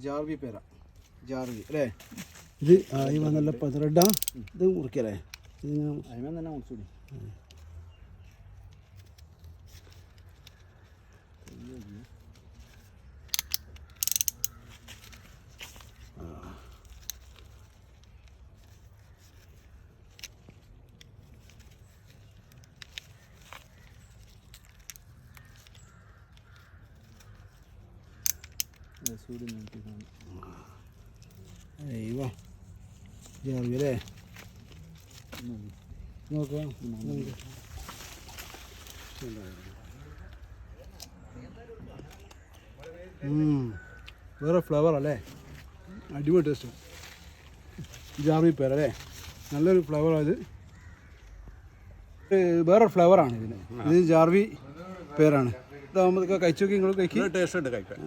ജാർവി പേര ജാർവി അല്ലേ? ഇത് ആയി വന്നല്ല പതിനെട്ടാ ഇത് മുറിക്കല്ലേ? അതിന് തന്നെ മുറിച്ചൂടി. അയ്യോ ജാർവി അല്ലേ? നോക്കാം വേറെ ഫ്ലവർ അല്ലേ? അടിപൊളി ടേസ്റ്റ്. ജാർവി പേര അല്ലേ? നല്ലൊരു ഫ്ലവറാണ് ഇത്. വേറെ ഫ്ലവറാണ് ഇതിന്. ഇത് ജാർവി പേരാണ്. ഇതാകുമ്പോൾ കഴിച്ചു നോക്കി നിങ്ങൾ കഴിക്കുക. ടേസ്റ്റ് ഉണ്ട് കഴിക്കാൻ.